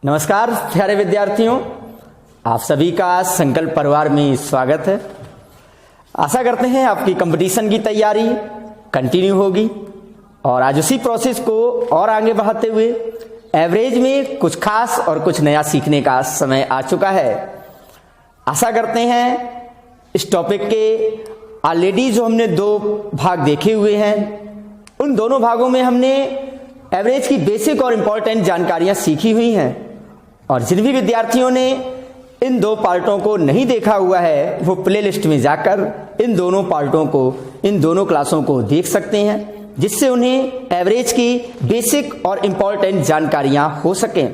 नमस्कार प्यारे विद्यार्थियों, आप सभी का संकल्प परिवार में स्वागत है। आशा करते हैं आपकी कंपटीशन की तैयारी कंटिन्यू होगी और आज उसी प्रोसेस को और आगे बढ़ाते हुए एवरेज में कुछ खास और कुछ नया सीखने का समय आ चुका है। आशा करते हैं इस टॉपिक के ऑलरेडी जो हमने 2 भाग देखे हुए हैं, उन दोनों भागों में हमने एवरेज की बेसिक और इंपॉर्टेंट जानकारियां सीखी हुई हैं और जिन भी विद्यार्थियों ने इन 2 पार्टों को नहीं देखा हुआ है वो प्लेलिस्ट में जाकर इन दोनों पार्टों को, इन दोनों क्लासों को देख सकते हैं, जिससे उन्हें एवरेज की बेसिक और इंपॉर्टेंट जानकारियां हो सकें।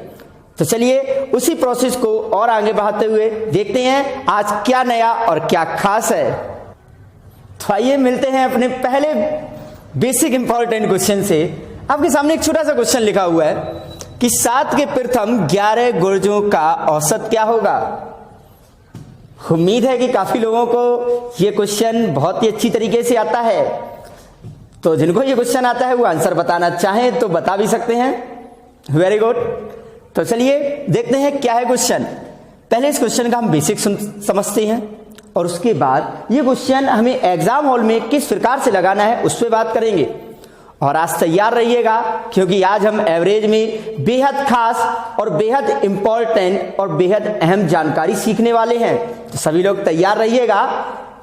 तो चलिए उसी प्रोसेस को और आगे बढ़ाते हुए देखते हैं आज क्या नया और क्या खास है। तो आइए मिलते हैं अपने पहले बेसिक इंपॉर्टेंट क्वेश्चन से। आपके सामने एक छोटा सा क्वेश्चन लिखा हुआ है कि 7 के प्रथम 11 गुर्जों का औसत क्या होगा। उम्मीद है कि काफी लोगों को यह क्वेश्चन बहुत ही अच्छी तरीके से आता है, तो जिनको ये क्वेश्चन आता है वो आंसर बताना चाहें तो बता भी सकते हैं। Very good. तो चलिए देखते हैं क्या है क्वेश्चन। पहले इस क्वेश्चन का हम बेसिक समझते हैं और उसके बाद ये क्वेश्चन हमें एग्जाम हॉल में किस प्रकार से लगाना है उस पर बात करेंगे। और आज तैयार रहिएगा क्योंकि आज हम एवरेज में बेहद खास और बेहद इंपॉर्टेंट और बेहद अहम जानकारी सीखने वाले हैं। तो सभी लोग तैयार रहिएगा।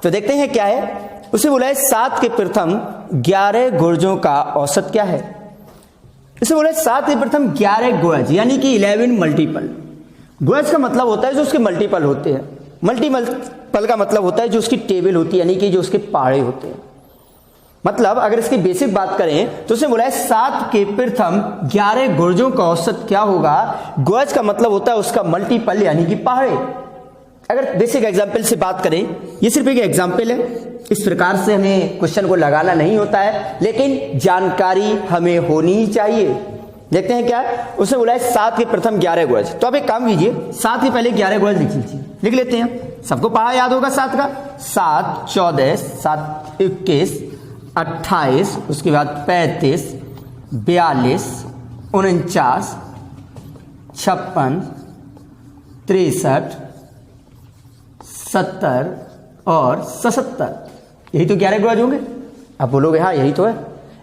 तो देखते हैं क्या है। उसे बोला है 7 के प्रथम 11 गुर्जों का औसत क्या है। इसे बोला है 7 के प्रथम 11 गुर्ज यानी कि 11 मल्टीपल। गुर्ज का मतलब होता है जो उसके मल्टीपल होते हैं। मल्टीपल का मतलब होता है जो उसकी टेबल होती है, यानी कि जो उसके पहाड़े होते हैं। मतलब अगर इसकी बेसिक बात करें तो उसे बोला है 7 के प्रथम 11 गुर्जों का औसत क्या होगा। गुर्ज का मतलब होता है उसका मल्टीपल यानी कि पहाड़े। अगर बेसिक एग्जाम्पल से बात करें, ये सिर्फ एक एग्जाम्पल है, इस प्रकार से हमें क्वेश्चन को लगाना नहीं होता है, लेकिन जानकारी हमें होनी ही चाहिए। देखते हैं क्या है। उसने बोला है 7 के प्रथम 11 गुर्ज। तो आप एक काम कीजिए, 7 के पहले 11 गुर्ज लिख लीजिए, लिख लेते हैं। सबको पहाड़ा याद होगा 7 का। 7 14, 7 21, 28, उसके बाद 35, 42, 49, 56, 63, 70 और 77। यही तो 11 गुर्ज होंगे। आप बोलोगे हाँ यही तो है।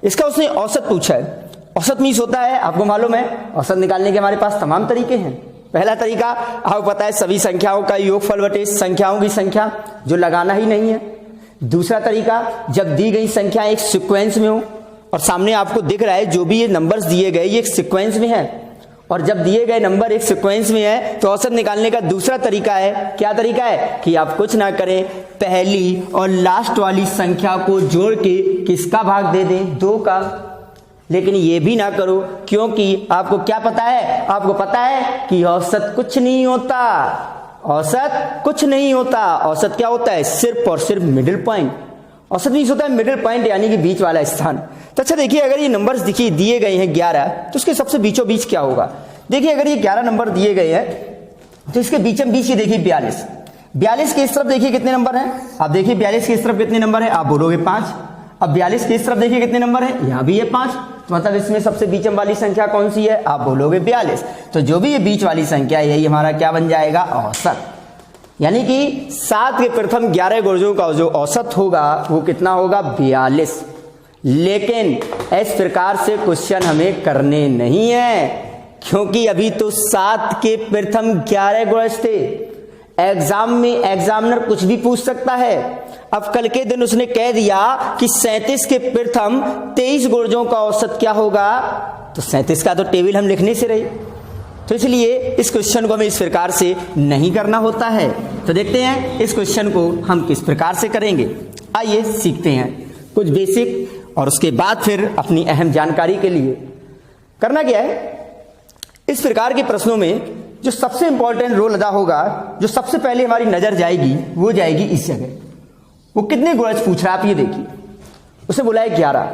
इसका उसने औसत पूछा है। औसत मीन्स होता है, आपको मालूम है, औसत निकालने के हमारे पास तमाम तरीके हैं। पहला तरीका आपको पता है सभी संख्याओं का योगफल बटे संख्याओं की संख्या, जो लगाना ही नहीं है। दूसरा तरीका, जब दी गई संख्या एक सीक्वेंस में हो और सामने आपको दिख रहा है जो भी ये नंबर्स दिए गए ये एक सीक्वेंस में है, और जब दिए गए नंबर एक सीक्वेंस में है तो औसत निकालने का दूसरा तरीका है, क्या तरीका है कि आप कुछ ना करें, पहली और लास्ट वाली संख्या को जोड़ के किसका भाग दे दें, 2 का। लेकिन ये भी ना करो क्योंकि आपको क्या पता है, आपको पता है कि औसत कुछ नहीं होता। औसत कुछ नहीं होता। औसत क्या होता है, सिर्फ और सिर्फ मिडिल पॉइंट। औसत नहीं होता है मिडिल पॉइंट यानी कि बीच वाला स्थान। तो अच्छा देखिए, अगर ये नंबर्स देखिए दिए गए हैं 11, तो उसके सबसे बीचों बीच क्या होगा। देखिए अगर ये 11 नंबर दिए गए हैं तो इसके बीचों बीच ये देखिए 42। 42 के इस तरफ देखिए कितने नंबर हैं। आप देखिए 42 के इस तरफ कितने नंबर है, आप बोलोगे 5। अब 42 के इस तरफ देखिए कितने नंबर है, यहां भी है 5। तो मतलब इसमें सबसे बीचम वाली संख्या कौन सी है, आप बोलोगे 42। तो जो भी ये बीच वाली संख्या है यही हमारा क्या बन जाएगा, औसत। यानी कि 7 के प्रथम 11 गुर्जों का जो औसत होगा वो कितना होगा, 42। लेकिन इस प्रकार से क्वेश्चन हमें करने नहीं है क्योंकि अभी तो 7 के प्रथम 11 गुर्ज थे। एग्जाम में एग्जामिनर कुछ भी पूछ सकता है। अब कल के दिन उसने कह दिया कि 37 के प्रथम 23 गुर्जों का औसत क्या होगा, तो 37 का तो टेबल हम लिखने से रहे, तो इसलिए इस क्वेश्चन को हमें इस प्रकार से नहीं करना होता है। तो देखते हैं इस क्वेश्चन को हम किस प्रकार से करेंगे। आइए सीखते हैं कुछ बेसिक और उसके बाद फिर अपनी अहम जानकारी के लिए करना क्या है। इस प्रकार के प्रश्नों में जो सबसे इंपॉर्टेंट रोल अदा होगा, जो सबसे पहले हमारी नजर जाएगी, वो जाएगी इस जगह। वो कितने गुर्ज पूछ रहा है आप ये देखिए। उसे बोला है 11।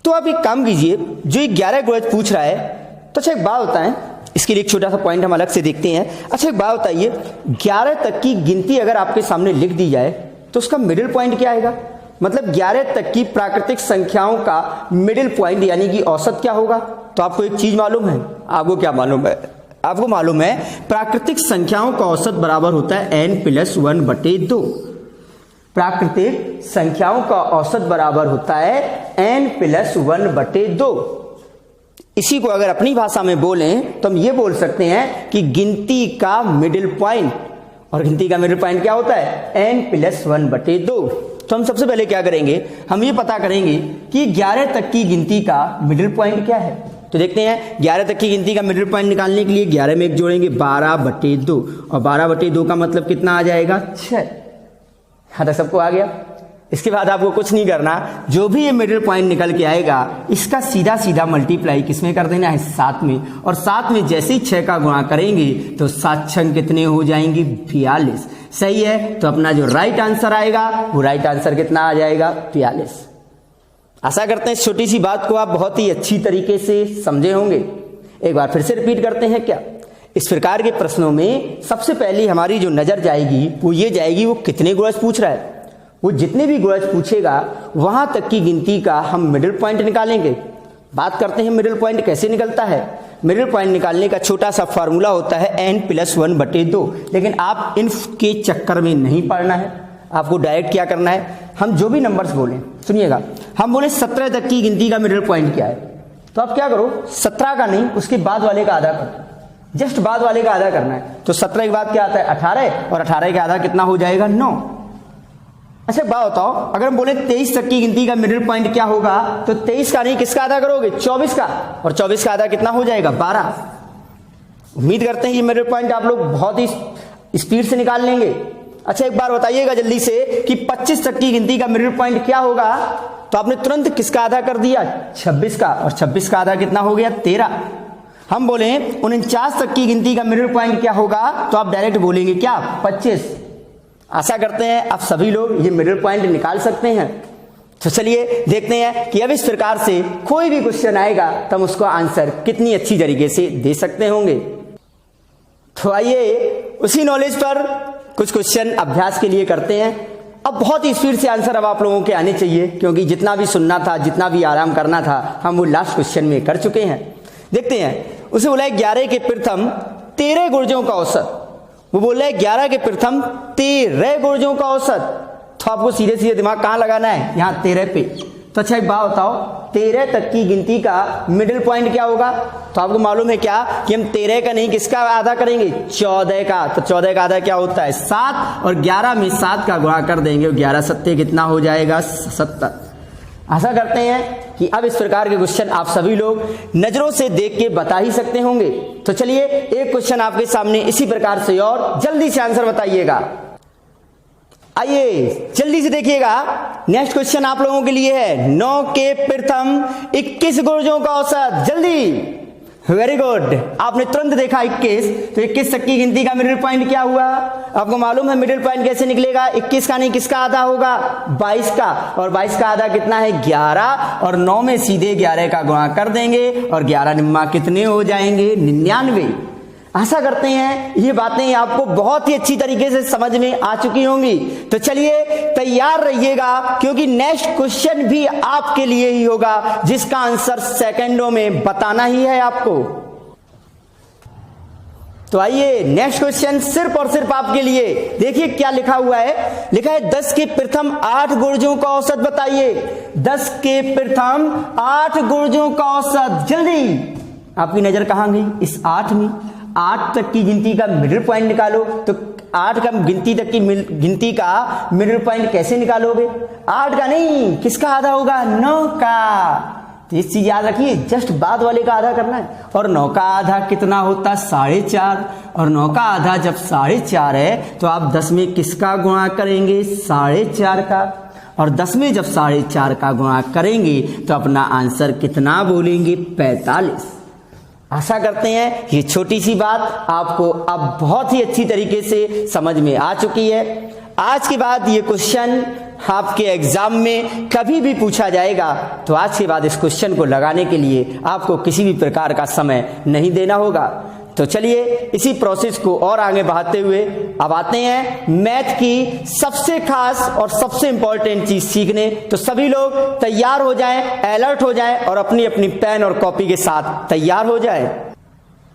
तो आप एक काम कीजिए, जो 11 गुर्ज पूछ रहा है, तो अच्छा एक बात बताएं, इसके लिए एक छोटा सा पॉइंट हम अलग से देखते हैं। अच्छा एक बात बताइए, 11 तक की गिनती अगर आपके सामने लिख दी जाए तो उसका मिडिल पॉइंट क्या आएगा। मतलब 11 तक की प्राकृतिक संख्याओं का मिडिल पॉइंट यानी कि औसत क्या होगा। तो आपको एक चीज मालूम है, आपको क्या मालूम है, आपको मालूम है प्राकृतिक संख्याओं का औसत बराबर होता है n+1/2। प्राकृतिक संख्याओं का औसत बराबर होता है n+1/2। इसी को अगर अपनी भाषा में बोलें तो हम ये बोल सकते हैं कि गिनती का मिडिल पॉइंट, और गिनती का मिडिल पॉइंट क्या होता है n+1/2। तो हम सबसे पहले क्या करेंगे, हम ये पता करेंगे कि 11 तक की गिनती का मिडिल पॉइंट क्या है। तो देखते हैं 11 तक की गिनती का मिडिल पॉइंट निकालने के लिए 11 में 1 जोड़ेंगे 12/2, और 12/2 का मतलब कितना आ जाएगा 6। यहां तक सबको आ गया। इसके बाद आपको कुछ नहीं करना, जो भी ये मिडिल पॉइंट निकल के आएगा इसका सीधा सीधा मल्टीप्लाई किसमें कर देना है 7 में, और 7 में जैसे ही 6 का गुणा करेंगे तो 7 छंग कितने हो जाएंगे 42। सही है, तो अपना जो राइट आंसर आएगा वो राइट आंसर कितना आ जाएगा 42। आशा करते हैं इस छोटी सी बात को आप बहुत ही अच्छी तरीके से समझे होंगे। एक बार फिर से रिपीट करते हैं क्या। इस प्रकार के प्रश्नों में सबसे पहली हमारी जो नजर जाएगी वो ये जाएगी वो कितने गुणज पूछ रहा है। वो जितने भी गुणज पूछेगा वहां तक की गिनती का हम मिडिल पॉइंट निकालेंगे। बात करते हैं मिडिल पॉइंट कैसे निकलता है। मिडिल पॉइंट निकालने का छोटा सा फार्मूला होता है n+1/2, लेकिन आप इन के चक्कर में नहीं पड़ना है। आपको डायरेक्ट क्या करना है, हम जो भी नंबर्स बोलें, सुनिएगा, हम बोले 17 तक की गिनती का मिडिल पॉइंट क्या है, तो आप क्या करो 17 का नहीं उसके बाद वाले का आधा करो, जस्ट बाद वाले का आधा करना है। तो 17 के बाद क्या आता है 18, और 18 का आधा कितना हो जाएगा 9। अच्छा बात बताओ, अगर हम बोले 23 तक की गिनती का मिडिल पॉइंट क्या होगा, तो 23 का नहीं किसका आधा करोगे 24 का, और 24 का आधा कितना हो जाएगा 12। उम्मीद करते हैं ये मिडिल पॉइंट आप लोग बहुत ही स्पीड से निकाल लेंगे। अच्छा एक बार बताइएगा जल्दी से कि 25 तक की गिनती का मिडिल पॉइंट क्या होगा, तो आपने तुरंत किसका आधा कर दिया 26 का, और 26 का आधा कितना हो गया 13। हम बोले 49 तक की गिनती का मिडिल पॉइंट क्या होगा, तो आप डायरेक्ट बोलेंगे क्या 25। आशा करते हैं आप सभी लोग ये मिडिल पॉइंट निकाल सकते हैं। तो चलिए देखते हैं कि अब इस प्रकार से कोई भी क्वेश्चन आएगा तो हम उसको आंसर कितनी अच्छी तरीके से दे सकते होंगे। तो आइए उसी नॉलेज पर कुछ क्वेश्चन अभ्यास के लिए करते हैं। अब बहुत ही स्पीड से आंसर अब आप लोगों के आने चाहिए, क्योंकि जितना भी सुनना था, जितना भी आराम करना था, हम वो लास्ट क्वेश्चन में कर चुके हैं। देखते हैं, उसे बोला है 11 के प्रथम 13 गुर्जों का औसत। वो बोल रहा है 11 के प्रथम 13 गुर्जों का औसत। तो आपको सीधे सीधे दिमाग कहां लगाना है, यहां 13 पे। तो अच्छा एक बात बताओ, 13 तक की गिनती का मिडिल पॉइंट क्या होगा। तो आपको मालूम है क्या कि हम 13 का नहीं किसका आधा करेंगे 14 का। तो 14 का आधा क्या होता है 7, और 11 में 7 का गुणा कर देंगे, 11 सत्ते कितना हो जाएगा 70। आशा करते हैं कि अब इस प्रकार के क्वेश्चन आप सभी लोग नजरों से देख के बता ही सकते होंगे। तो चलिए एक क्वेश्चन आपके सामने इसी प्रकार से, और जल्दी से आंसर बताइएगा। आइए जल्दी से देखिएगा, नेक्स्ट क्वेश्चन आप लोगों के लिए है 9 के प्रथम 21 गुर्जों का औसत। जल्दी, वेरी गुड, आपने तुरंत देखा 21। तो 21 तक की गिनती का मिडिल पॉइंट क्या हुआ, आपको मालूम है मिडिल पॉइंट कैसे निकलेगा। 21 का नहीं किसका आधा होगा 22 का, और 22 का आधा कितना है 11, और 9 में सीधे 11 का गुणा कर देंगे, और 11 निम्मा कितने हो जाएंगे 99। आशा करते हैं ये बातें आपको बहुत ही अच्छी तरीके से समझ में आ चुकी होंगी। तो चलिए तैयार रहिएगा, क्योंकि नेक्स्ट क्वेश्चन भी आपके लिए ही होगा, जिसका आंसर सेकंडों में बताना ही है आपको। तो आइए नेक्स्ट क्वेश्चन सिर्फ और सिर्फ आपके लिए। देखिए क्या लिखा हुआ है, लिखा है 10 के प्रथम 8 गुर्जों का औसत बताइए। 10 के प्रथम 8 गुर्जों का औसत। जल्दी, आपकी नजर कहां गई इस 8 में। 8 तक की गिनती का मिडिल पॉइंट निकालो। तो 8 का गिनती तक की गिनती का मिडिल पॉइंट कैसे निकालोगे, 8 का नहीं किसका आधा होगा 9 का। तो इस चीज याद रखिए, जस्ट बाद वाले का आधा करना है। और 9 का आधा कितना होता 4.5, और 9 का आधा जब 4.5 है तो आप 10 में किसका गुणा करेंगे 4.5 का, और 10 में जब 4.5 का गुणा करेंगे तो अपना आंसर कितना बोलेंगे 45। आशा करते हैं ये छोटी सी बात आपको अब बहुत ही अच्छी तरीके से समझ में आ चुकी है। आज के बाद ये क्वेश्चन आपके एग्जाम में कभी भी पूछा जाएगा, तो आज के बाद इस क्वेश्चन को लगाने के लिए आपको किसी भी प्रकार का समय नहीं देना होगा। तो चलिए इसी प्रोसेस को और आगे बढ़ाते हुए अब आते हैं मैथ की सबसे खास और सबसे इंपॉर्टेंट चीज सीखने। तो सभी लोग तैयार हो जाएं, अलर्ट हो जाएं, और अपनी अपनी पेन और कॉपी के साथ तैयार हो जाएं।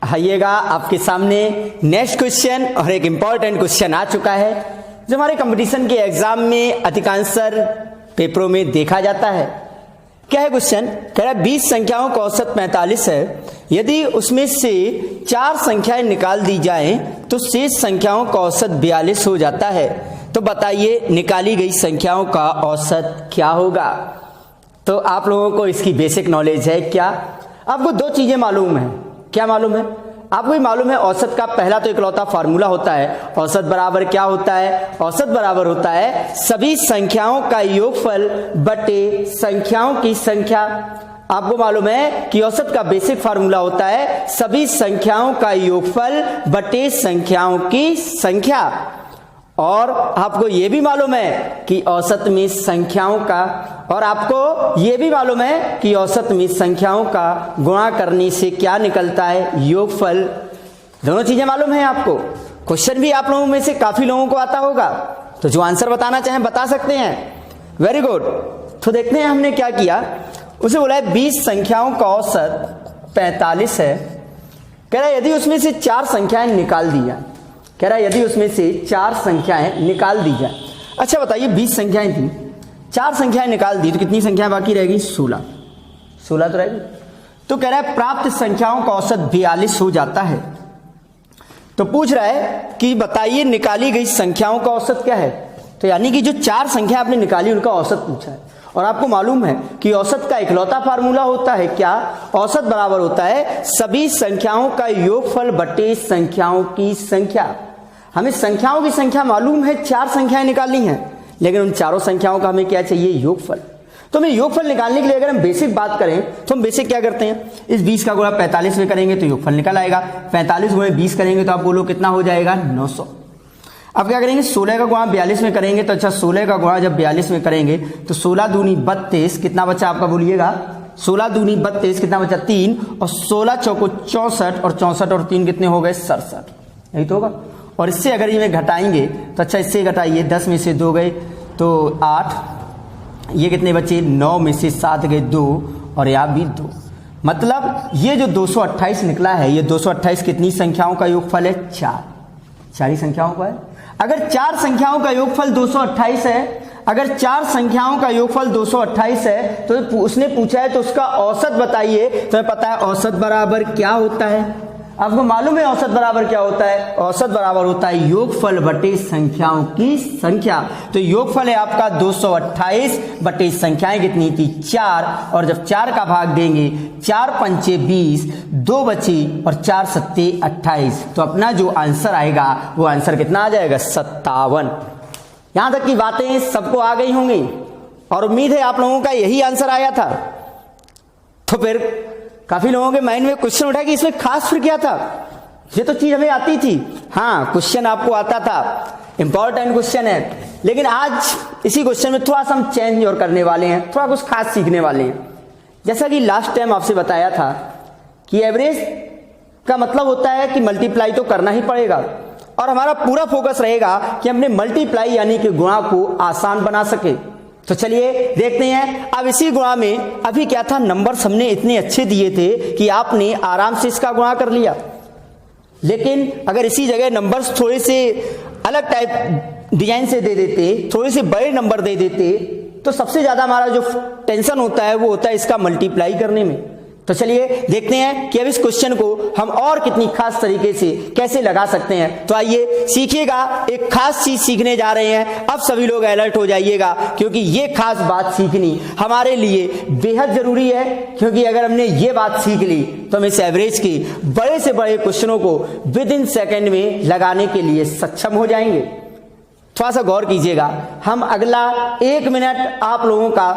आइएगा, आपके सामने नेक्स्ट क्वेश्चन और एक इंपॉर्टेंट क्वेश्चन आ चुका है जो हमारे कंपटीशन के एग्जाम में अधिकांशतर पेपरों में देखा जाता है। क्या है क्वेश्चन? कह रहा है 20 संख्याओं का औसत 45 है, यदि उसमें से 4 संख्याएं निकाल दी जाएं तो शेष संख्याओं का औसत 42 हो जाता है। तो बताइए निकाली गई संख्याओं का औसत क्या होगा? तो आप लोगों को इसकी बेसिक नॉलेज है क्या? आपको 2 चीजें मालूम है। क्या मालूम है आपको? ये मालूम है औसत का पहला तो इकलौता फार्मूला होता है। औसत बराबर क्या होता है? औसत बराबर होता है सभी संख्याओं का योगफल बटे संख्याओं की संख्या। आपको मालूम है कि औसत का बेसिक फार्मूला होता है सभी संख्याओं का योगफल बटे संख्याओं की संख्या। और आपको यह भी मालूम है कि औसत में संख्याओं का, और आपको यह भी मालूम है कि औसत में संख्याओं का गुणा करने से क्या निकलता है? योगफल। दोनों चीजें मालूम है आपको। क्वेश्चन भी आप लोगों में से काफी लोगों को आता होगा, तो जो आंसर बताना चाहें बता सकते हैं। Very good. तो देखते हैं हमने क्या किया। उसे बोला है 20 संख्याओं का औसत 45 है। कह रहा है यदि उसमें से 4 संख्याएं निकाल दी जाए। कह रहा है यदि उसमें से 4 संख्याएं निकाल दी जाए। अच्छा बताइए 20 संख्याएं थी, 4 संख्याएं निकाल दी तो कितनी संख्याएं बाकी रहेगी? 16 तो रहेगी। तो कह रहा है प्राप्त संख्याओं का औसत 42 हो जाता है। तो पूछ रहा है कि बताइए निकाली गई संख्याओं का औसत क्या है? तो यानी कि जो 4 संख्या आपने निकाली उनका औसत पूछा है। और आपको मालूम है कि औसत का इकलौता फार्मूला होता है क्या? औसत बराबर होता है सभी संख्याओं का योगफल बटे संख्याओं की संख्या। हमें संख्याओं की संख्या मालूम है, 4 संख्याएं निकालनी है, लेकिन उन चारों संख्याओं का हमें क्या चाहिए? योगफल। तो हमें योगफल निकालने के लिए अगर हम बेसिक बात करें तो हम बेसिक क्या करते हैं? इस 20 का गुणा 45 में करेंगे तो योगफल निकल आएगा। 45 गुणे 20 करेंगे तो आप बोलो कितना हो जाएगा? 900। अब क्या करेंगे? 16 का गुणा 42 में करेंगे तो अच्छा 16 का गुणा जब 42 में करेंगे तो 16 दूनी 32, कितना बचा आपका बोलिएगा? 16 दूनी 32, कितना बचा? 3, और 16 चौको 64, और 64 और 3 कितने हो गए? 67। यही तो होगा। और इससे अगर ये घटाएंगे तो अच्छा इससे घटाइए, 10 में से 2 गए तो 8, ये कितने बचे? 9 में से 7 गए 2, और यहाँ भी 2। मतलब ये जो 228 निकला है, ये 228 कितनी संख्याओं का योगफल है? 4 ही संख्याओं का है। अगर 4 संख्याओं का योगफल 228 है, अगर 4 संख्याओं का योगफल 228 है तो उसने पूछा है तो उसका औसत बताइए। तो पता है औसत बराबर क्या होता है? आपको मालूम है औसत बराबर क्या होता है? औसत बराबर होता है योगफल बटे संख्याओं की संख्या। तो योगफल है आपका 228 बटे संख्याएं कितनी थी? 4, और जब 4 का भाग देंगे 4 पंचे 20, 2 बची, और 4 सत्ते 28। तो अपना जो आंसर आएगा वो आंसर कितना आ जाएगा? 57। यहां तक की बातें सबको आ गई होंगी और उम्मीद है आप लोगों का यही आंसर आया था। तो फिर काफी लोगों के माइंड में क्वेश्चन उठा कि इसमें खास फिर क्या था? ये तो चीज हमें आती थी। हाँ, क्वेश्चन आपको आता था, इंपॉर्टेंट क्वेश्चन है, लेकिन आज इसी क्वेश्चन में थोड़ा सा हम चेंज और करने वाले हैं, थोड़ा कुछ खास सीखने वाले हैं। जैसा कि लास्ट टाइम आपसे बताया था कि एवरेज का मतलब होता है कि मल्टीप्लाई तो करना ही पड़ेगा, और हमारा पूरा फोकस रहेगा कि हमने मल्टीप्लाई यानी कि गुणा को आसान बना सके। तो चलिए देखते हैं। अब इसी गुणा में अभी क्या था? नंबर्स हमने इतने अच्छे दिए थे कि आपने आराम से इसका गुणा कर लिया, लेकिन अगर इसी जगह नंबर्स थोड़े से अलग टाइप डिजाइन से दे देते, थोड़े से बड़े नंबर दे देते, तो सबसे ज्यादा हमारा जो टेंशन होता है वो होता है इसका मल्टीप्लाई करने में। तो चलिए देखते हैं कि अब इस क्वेश्चन को हम और कितनी खास तरीके से कैसे लगा सकते हैं। तो आइए सीखिएगा, एक खास चीज सीखने जा रहे हैं। अब सभी लोग अलर्ट हो जाइएगा, क्योंकि ये खास बात सीखनी हमारे लिए बेहद जरूरी है। क्योंकि अगर हमने ये बात सीख ली तो हम इस एवरेज के बड़े से बड़े क्वेश्चनों को विद इन सेकेंड में लगाने के लिए सक्षम हो जाएंगे। थोड़ा सा गौर कीजिएगा। हम अगला 1 मिनट आप लोगों का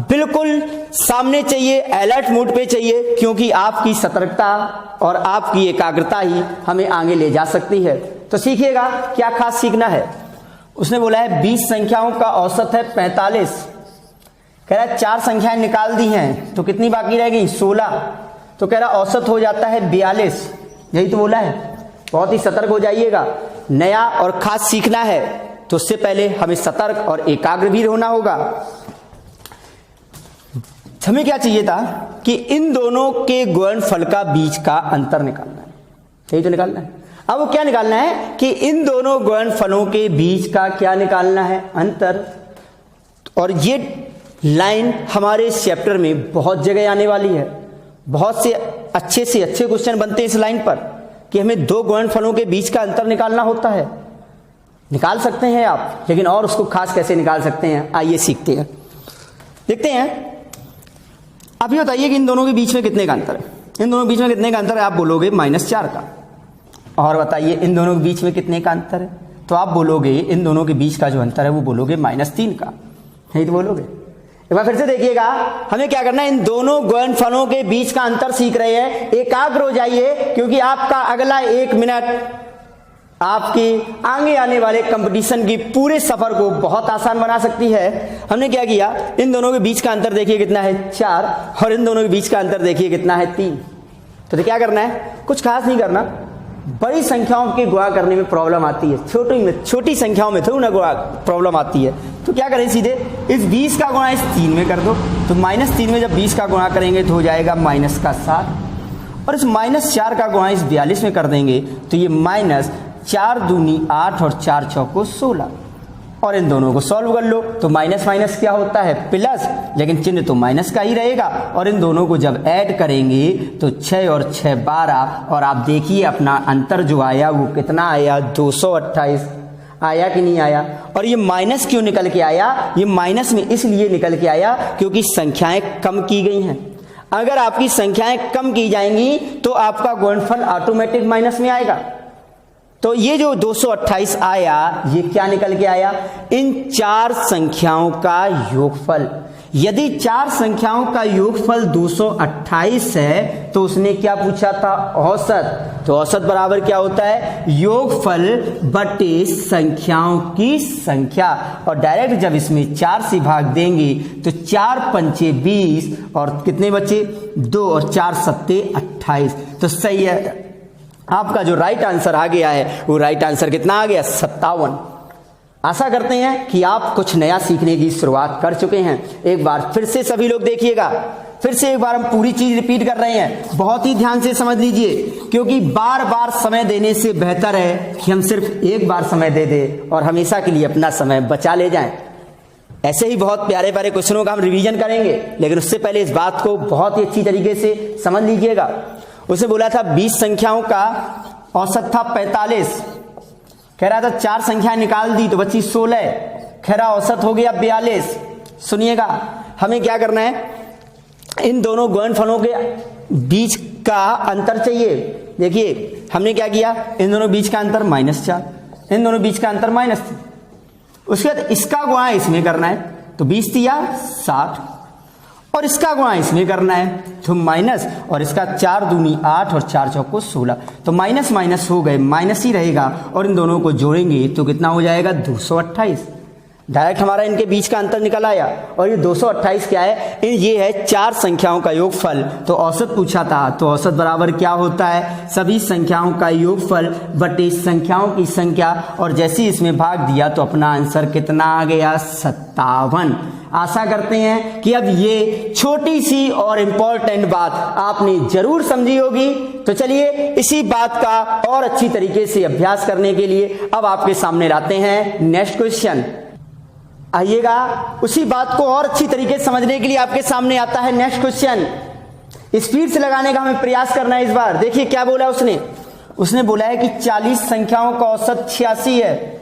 बिल्कुल सामने चाहिए, अलर्ट मोड पे चाहिए, क्योंकि आपकी सतर्कता और आपकी एकाग्रता ही हमें आगे ले जा सकती है। तो सीखिएगा क्या खास सीखना है। उसने बोला है 20 संख्याओं का औसत है 45। कह रहा है 4 संख्याएं निकाल दी हैं तो कितनी बाकी रह गई? 16। तो कह रहा औसत हो जाता है 42। यही तो बोला है। बहुत ही सतर्क हो जाइएगा। नया और खास सीखना है तो उससे पहले हमें सतर्क और एकाग्र भी होना होगा। हमें क्या चाहिए था कि इन दोनों के गुणनफल का बीच का अंतर निकालना है। यही तो निकालना है। अब वो क्या निकालना है कि इन दोनों गुणनफलों के बीच का क्या निकालना है, अंतर। और ये लाइन हमारे इस चैप्टर में बहुत जगह आने वाली है। बहुत से अच्छे क्वेश्चन बनते हैं इस लाइन पर कि हमें दो गुणनफलों के बीच का अंतर निकालना होता है। निकाल सकते हैं आप, लेकिन और उसको खास कैसे निकाल सकते हैं, आइए सीखते हैं। देखते हैं। अभी बताइए कि इन दोनों के बीच में कितने का अंतर है। इन दोनों के बीच में कितने का अंतर है, आप बोलोगे -4 का। और बताइए इन दोनों के बीच में कितने का अंतर है, तो आप बोलोगे इन दोनों के बीच का जो अंतर है वो बोलोगे -3 का। यही तो बोलोगे। एक बार फिर से देखिएगा, हमें क्या करना है, इन दोनों गुणनफलों के बीच का अंतर सीख रहे हैं। एकाग्र हो जाइए, क्योंकि आपका अगला 1 मिनट आपकी आगे आने वाले कंपटीशन की पूरे सफर को बहुत आसान बना सकती है। हमने क्या किया, इन दोनों के बीच का अंतर देखिए कितना है 4, और इन दोनों के बीच का अंतर देखिए कितना है 3। तो क्या करना है, कुछ खास नहीं करना। बड़ी संख्याओं के गुणा करने में प्रॉब्लम आती है, छोटी संख्याओं में थोड़ी ना गुणा प्रॉब्लम आती है। तो क्या करें, सीधे इस 20 का गुणा इस 3 में कर दो। तो -3 में जब 20 का गुणा करेंगे तो हो जाएगा -7, और इस -4 का गुणा इस 42 में कर देंगे तो ये -4 दूनी 8 और 4 चौको 16। और इन दोनों को सॉल्व कर लो तो माइनस माइनस क्या होता है, प्लस, लेकिन चिन्ह तो माइनस का ही रहेगा। और इन दोनों को जब ऐड करेंगे तो 6 और 6 12, और आप देखिए अपना अंतर जो आया वो कितना आया, 228 आया कि नहीं आया। और ये माइनस क्यों निकल के आया, ये माइनस में इसलिए निकल के आया क्योंकि संख्याएं कम की गई हैं। अगर आपकी संख्याएं कम की जाएंगी तो आपका गुणनफल ऑटोमेटिक माइनस में आएगा। तो ये जो 228 आया, ये क्या निकल के आया, इन 4 संख्याओं का योगफल। यदि 4 संख्याओं का योगफल 228 है तो उसने क्या पूछा था, औसत। तो औसत बराबर क्या होता है, योगफल बटे संख्याओं की संख्या। और डायरेक्ट जब इसमें 4 से भाग देंगे तो 4 पंचे 20, और कितने बचे 2, और 4 सत्ते 28। तो सही है, आपका जो राइट आंसर आ गया है वो राइट आंसर कितना आ गया, 57। आशा करते हैं कि आप कुछ नया सीखने की शुरुआत कर चुके हैं। एक बार फिर से सभी लोग देखिएगा, फिर से एक बार हम पूरी चीज रिपीट कर रहे हैं, बहुत ही ध्यान से समझ लीजिए, क्योंकि बार बार समय देने से बेहतर है कि हम सिर्फ एक बार समय दे दें और हमेशा के लिए अपना समय बचा ले जाएं। ऐसे ही बहुत प्यारे प्यारे क्वेश्चनों का हम रिवीजन करेंगे, लेकिन उससे पहले इस बात को बहुत ही अच्छी तरीके से समझ लीजिएगा। उसे बोला था 20 संख्याओं का औसत था 45, कह रहा था 4 संख्याएं निकाल दी तो बची 16, कह रहा औसत हो गया 42। सुनिएगा, हमें क्या करना है, इन दोनों गुणनफलों के बीच का अंतर चाहिए। देखिए हमने क्या किया, इन दोनों बीच का अंतर -4, इन दोनों बीच का अंतर -3। उसके बाद इसका गुणा इसमें करना है तो 20 दिया 60, और इसका गुणा इसमें करना है तो माइनस, और इसका 4 दूनी 8 और 4 चौको 16। तो माइनस माइनस हो गए, माइनस ही रहेगा, और इन दोनों को जोड़ेंगे तो कितना हो जाएगा 228। डायरेक्ट हमारा इनके बीच का अंतर निकल आया। और ये 228 क्या है, ये है 4 संख्याओं का योगफल। तो औसत पूछा था, तो औसत बराबर क्या होता है, सभी संख्याओं का योगफल बटे संख्याओं की संख्या, और जैसे इसमें भाग दिया तो अपना आंसर कितना आ गया, 57। आशा करते हैं कि अब ये छोटी सी और इंपॉर्टेंट बात आपने जरूर समझी होगी। तो चलिए इसी बात का और अच्छी तरीके से अभ्यास करने के लिए अब आपके सामने लाते हैं नेक्स्ट क्वेश्चन। आइएगा, उसी बात को और अच्छी तरीके से समझने के लिए आपके सामने आता है नेक्स्ट क्वेश्चन। स्पीड से लगाने का हमें प्रयास करना है इस बार। देखिए क्या बोला उसने बोला है कि 40 संख्याओं का औसत 86 है।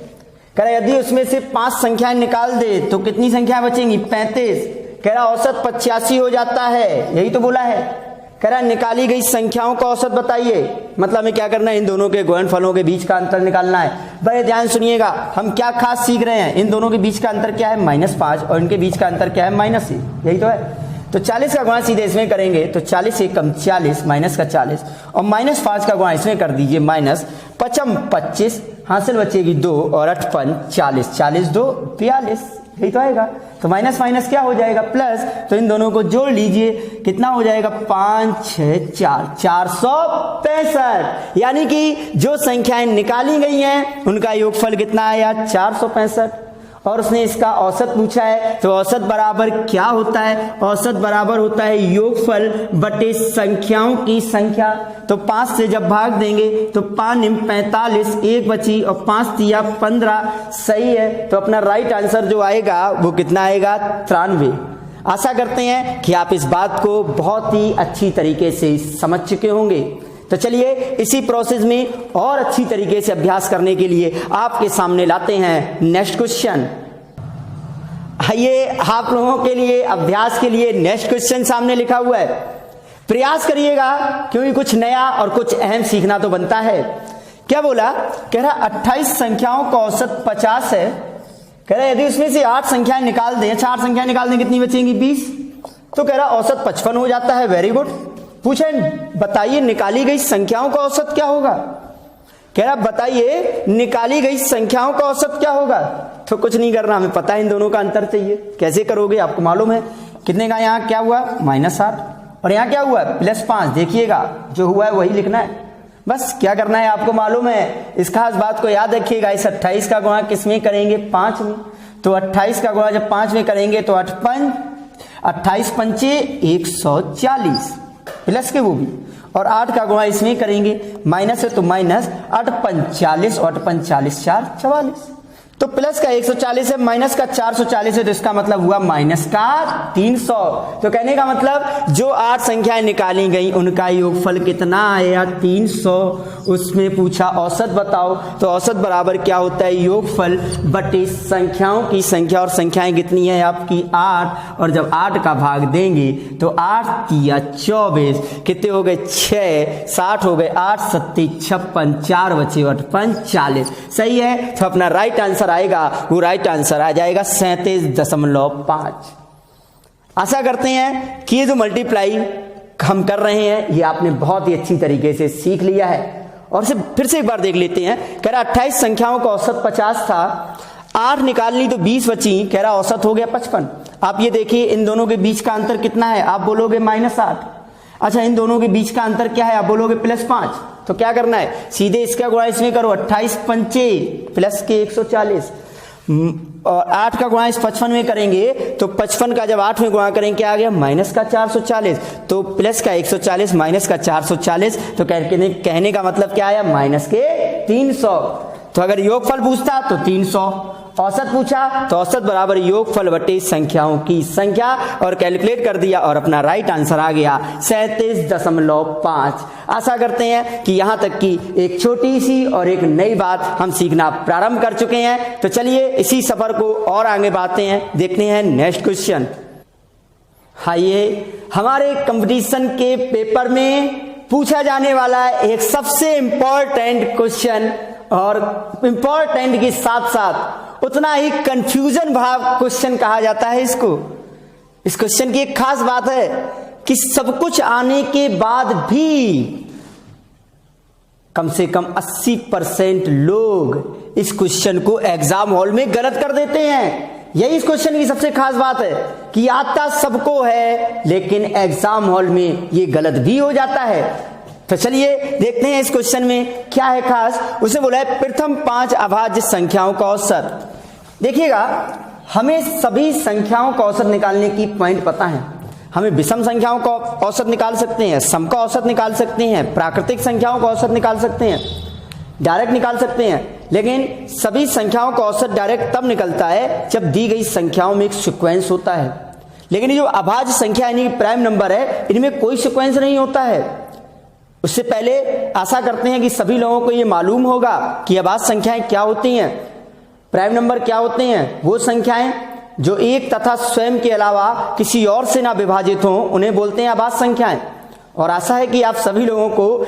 कह रहा यदि उसमें से 5 संख्याएं निकाल दे तो कितनी संख्याएं बचेंगी, 35। कह रहा औसत 85 हो जाता है, यही तो बोला है। कह रहा निकाली गई संख्याओं का औसत बताइए। मतलब हमें क्या करना है, इन दोनों के गुणनफलों के बीच का अंतर निकालना है। बड़े ध्यान सुनिएगा, हम क्या खास सीख रहे हैं, इन दोनों के बीच का अंतर क्या है, -5, और इनके बीच का अंतर क्या है, -1। यही तो है। तो 40 का गुणा सीधे इसमें करेंगे तो 40 से कम 40, माइनस का 40, और -5 का गुणा इसमें कर दीजिए, -5 25, हासिल बचेगी 2, और 8 5 40, 40 2 42, यही तो आएगा। तो माइनस माइनस क्या हो जाएगा, प्लस। तो इन दोनों को जोड़ लीजिए, कितना हो जाएगा, 5 6 4, 465। यानी कि जो संख्याएं निकाली गई हैं उनका योगफल कितना आया, 465। और उसने इसका औसत पूछा है। तो औसत बराबर क्या होता है? औसत बराबर होता है योगफल बटे संख्याओं की संख्या। तो 5 से जब भाग देंगे तो 5 निम 45, 1 बची और 5 तिया 15, सही है। तो अपना राइट आंसर जो आएगा वो कितना आएगा? 93। आशा करते हैं कि आप इस बात को बहुत ही अच्छी तरीके से समझ चुके होंगे। तो चलिए इसी प्रोसेस में और अच्छी तरीके से अभ्यास करने के लिए आपके सामने लाते हैं नेक्स्ट क्वेश्चन। आइए आप लोगों के लिए अभ्यास के लिए नेक्स्ट क्वेश्चन सामने लिखा हुआ है, प्रयास करिएगा क्योंकि कुछ नया और कुछ अहम सीखना तो बनता है। क्या बोला? कह रहा 28 संख्याओं का औसत 50 है। कह रहा यदि उसमें से 8 संख्याएं निकाल दें, 4 संख्याएं निकाल दें, कितनी बचेंगी? 20। तो कह रहा औसत 55 हो जाता है। Very good. पूछे बताइए निकाली गई संख्याओं का औसत क्या होगा? कह रहा बताइए निकाली गई संख्याओं का औसत क्या होगा? तो कुछ नहीं करना, हमें पता है इन दोनों का अंतर चाहिए। कैसे करोगे? आपको मालूम है कितने का यहाँ क्या हुआ? -8 और यहाँ क्या हुआ? +5। देखिएगा जो हुआ है वही लिखना है, बस क्या करना है आपको मालूम है। इस खास बात को याद रखिएगा। इस 28 का गुणा किस में करेंगे? 5 में। तो 28 का गुणा जब 5 में करेंगे तो 28 पंचे 140 प्लस के वो भी, और 8 का गुणा इसमें करेंगे, माइनस है तो माइनस 8 45 और 8 45 4 44। तो प्लस का 140 है, माइनस का 440 है, तो इसका मतलब हुआ माइनस का 300। तो कहने का मतलब जो 8 संख्याएं निकाली गई उनका योगफल कितना आया? 300। उसमें पूछा औसत बताओ, तो औसत बराबर क्या होता है? योगफल बटे संख्याओं की संख्या, और संख्याएं कितनी है आपकी? 8। और जब 8 का भाग देंगे तो 8 तिया 24, कितने हो गए? 6, 60 हो गए, 8 सत्ती 56, 4 बचे 8 5 40। सही है। तो अपना राइट आंसर आएगा, वो राइट आंसर आ जाएगा 37.5। आशा करते हैं कि ये जो मल्टीप्लाई हम कर रहे हैं ये आपने बहुत ही अच्छी तरीके से सीख लिया है। और फिर से एक बार देख लेते हैं। कह रहा 28 संख्याओं का औसत 50 था, 8 निकाल ली तो 20 बची। कह रहा औसत हो गया 55। आप ये देखिए इन दोनों के बीच का अंतर कितना है? आप बोलोगे -8। अच्छा इन दोनों के बीच का अंतर क्या है? आप बोलोगे +5। तो क्या करना है? सीधे इसका गुणा इसमें करो, 28 पंचे प्लस के 140, और 8 का गुणा इस 55 में करेंगे तो 55 का जब 8 में गुणा करेंगे क्या आ गया? माइनस का 440। तो प्लस का 140 माइनस का 440, तो कहने का मतलब क्या आया? माइनस के 300। तो अगर योगफल पूछता तो 300, औसत पूछा तो औसत बराबर योगफल बटे संख्याओं की संख्या, और कैलकुलेट कर दिया और अपना राइट आंसर आ गया 37.5। आशा करते हैं कि यहां तक की एक छोटी सी और एक नई बात हम सीखना प्रारंभ कर चुके हैं। तो चलिए इसी सफर को और आगे बढ़ाते हैं, देखते हैं नेक्स्ट क्वेश्चन। आइए हमारे कंपटीशन के पेपर में पूछा जाने वाला एक सबसे इंपॉर्टेंट क्वेश्चन, और इंपॉर्टेंट के साथ साथ उतना ही कंफ्यूजन भाव क्वेश्चन कहा जाता है इसको। इस क्वेश्चन की एक खास बात है कि सब कुछ आने के बाद भी कम से कम 80% लोग इस क्वेश्चन को एग्जाम हॉल में गलत कर देते हैं। यही इस क्वेश्चन की सबसे खास बात है कि आता सबको है लेकिन एग्जाम हॉल में ये गलत भी हो जाता है। तो चलिए देखते हैं इस क्वेश्चन में क्या है खास। उसे बोला है प्रथम 5 अभाज्य संख्याओं का औसत। देखिएगा हमें सभी संख्याओं का औसत निकालने की पॉइंट पता है। हमें विषम संख्याओं का औसत निकाल सकते हैं, सम का औसत निकाल सकते हैं, प्राकृतिक संख्याओं का औसत निकाल सकते हैं, डायरेक्ट निकाल सकते हैं। लेकिन सभी संख्याओं का औसत डायरेक्ट तब निकलता है जब दी गई संख्याओं में एक सीक्वेंस होता है। लेकिन ये जो अभाज्य संख्या यानी प्राइम नंबर है इनमें कोई सीक्वेंस नहीं होता है। उससे पहले आशा करते हैं कि सभी लोगों को ये मालूम होगा कि अभाज्य संख्याएं क्या होती हैं, प्राइम नंबर क्या होते हैं। वो संख्याएं जो एक तथा स्वयं के अलावा किसी और से ना विभाजित हो उन्हें बोलते हैं अभाज्य संख्याएं। और आशा है कि आप सभी लोगों को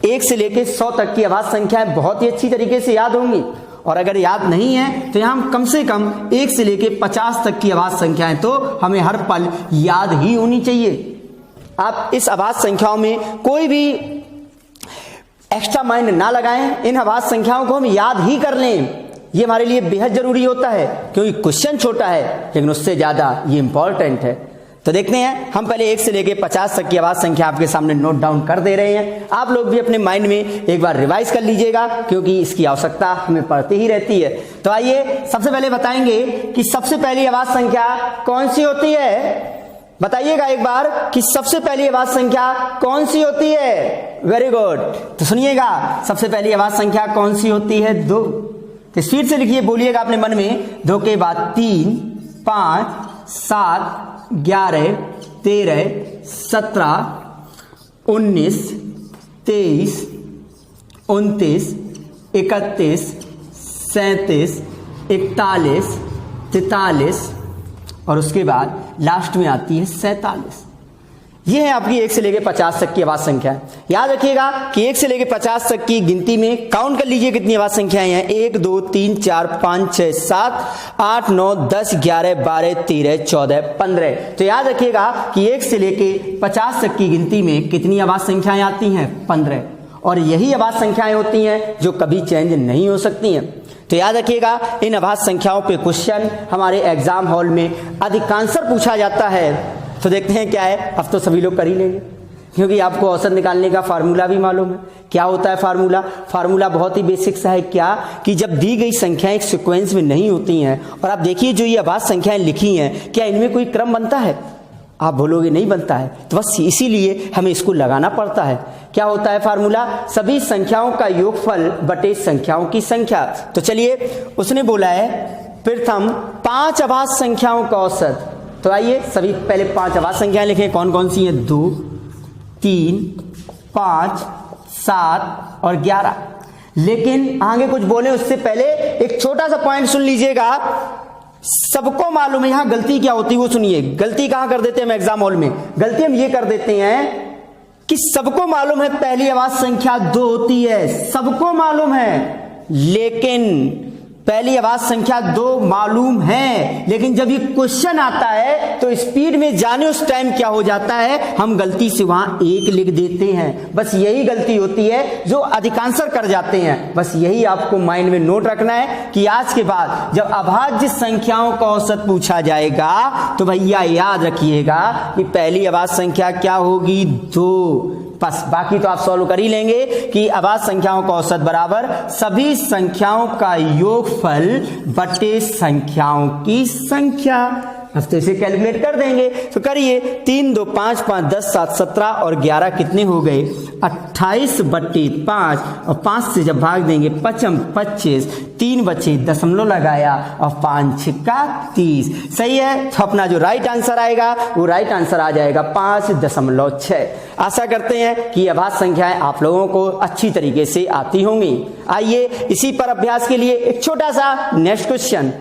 1 से लेकर 100 तक की अभाज्य संख्याएं बहुत ही अच्छी तरीके से याद होंगी। और अगर याद नहीं है तो यहाँ कम से कम 1 से लेकर 50 तक की अभाज्य संख्याएं तो हमें हर पल याद ही होनी चाहिए। आप इस अभाज्य संख्याओं में कोई भी एक्स्ट्रा माइंड ना लगाएं, इन अभाज्य संख्याओं को हम याद ही कर लें। ये हमारे लिए बेहद जरूरी होता है क्योंकि क्वेश्चन छोटा है लेकिन उससे ज्यादा ये इंपॉर्टेंट है। तो देखते हैं, हम पहले 1 से लेके 50 तक की अभाज्य संख्या आपके सामने नोट डाउन कर दे रहे हैं। आप लोग भी अपने माइंड में एक बार रिवाइज कर लीजिएगा, क्योंकि इसकी आवश्यकता हमें पड़ती ही रहती है। तो आइए सबसे पहले बताएंगे कि सबसे पहली अभाज्य संख्या कौन सी होती है। बताइएगा एक बार कि सबसे पहली अभाज्य संख्या कौन सी होती है। Very good. तो सुनिएगा, सबसे पहली अभाज्य संख्या कौन सी होती है? 2। तो स्पीड से लिखिए, बोलिएगा अपने मन में। 2 के बाद 3, 5, 7, 11, 13, 17, 19, 23, 29, 31, 37, 41, 43 और उसके बाद लास्ट में आती है 47। ये है आपकी 1 से लेके 50 तक की अभाज्य संख्या। याद रखिएगा कि 1 से लेके 50 तक की गिनती में काउंट कर लीजिए कितनी अभाज्य संख्याएं हैं। 1, 2, 3, 4, 5, 6, 7, 8, 9, 10, 11, 12, 13, 14, 15। तो याद रखिएगा कि 1 से लेके 50 तक की गिनती में कितनी अभाज्य संख्याएं आती हैं? 15। और यही अभाज्य संख्याएं होती हैं जो कभी चेंज नहीं हो सकती हैं। तो याद रखिएगा, इन अभाज्य संख्याओं पे क्वेश्चन हमारे एग्जाम हॉल में अधिकांशतः पूछा जाता है। तो देखते हैं क्या है। अब तो सभी लोग कर ही लेंगे, क्योंकि आपको औसत निकालने का फार्मूला भी मालूम है। क्या होता है फार्मूला? फार्मूला बहुत ही बेसिक सा है। क्या कि जब दी गई संख्याएं एक सीक्वेंस में नहीं होती हैं, और आप देखिए जो ये अभाज्य संख्याएं लिखी हैं, क्या इनमें कोई क्रम बनता है? आप बोलोगे नहीं बनता है। तो बस इसीलिए हमें इसको लगाना पड़ता है। क्या होता है फार्मूला? सभी संख्याओं का योगफल बटे संख्याओं की संख्या। तो चलिए, उसने बोला है प्रथम 5 अभाज्य संख्याओं का औसत। तो आइए सभी पहले 5 अभाज्य संख्याएं लिखें। कौन कौन सी हैं? 2, 3, 5, 7 और 11। लेकिन आगे कुछ बोले उससे पहले एक छोटा सा पॉइंट सुन लीजिएगा। सबको मालूम है यहां गलती क्या होती है, वो सुनिए। गलती कहां कर देते हैं हम एग्जाम हॉल में? गलती हम ये कर देते हैं कि सबको मालूम है पहली अभाज्य संख्या 2 होती है, सबको मालूम है। लेकिन पहली अभाज्य संख्या 2 मालूम है, लेकिन जब ये क्वेश्चन आता है तो स्पीड में जाने उस टाइम क्या हो जाता है, हम गलती से वहां 1 लिख देते हैं। बस यही गलती होती है जो अधिकांशतः कर जाते हैं। बस यही आपको माइंड में नोट रखना है कि आज के बाद जब अभाज्य संख्याओं का औसत पूछा जाएगा तो भैया याद रखिएगा कि पहली अभाज्य संख्या क्या होगी? 2। बस बाकी तो आप सॉल्व कर ही लेंगे कि अभाज्य संख्याओं का औसत बराबर सभी संख्याओं का योगफल बटे संख्याओं की संख्या। अब तो इसे कैलकुलेट कर देंगे। तो करिए, 3, 2, 5, 5, 10, 7, 17 और 11 कितने हो गए? 28 बटे 5 और 5 से जब भाग देंगे 5 25, 3 बचे, दशमलव लगाया और 5 छिक्का 30। सही है। तो अपना जो राइट आंसर आएगा वो राइट आंसर आ जाएगा 5.6। आशा करते हैं कि अभाज्य संख्याएं आप लोगों को अच्छी तरीके से आती होंगी। आइए इसी पर अभ्यास के लिए एक छोटा सा नेक्स्ट क्वेश्चन।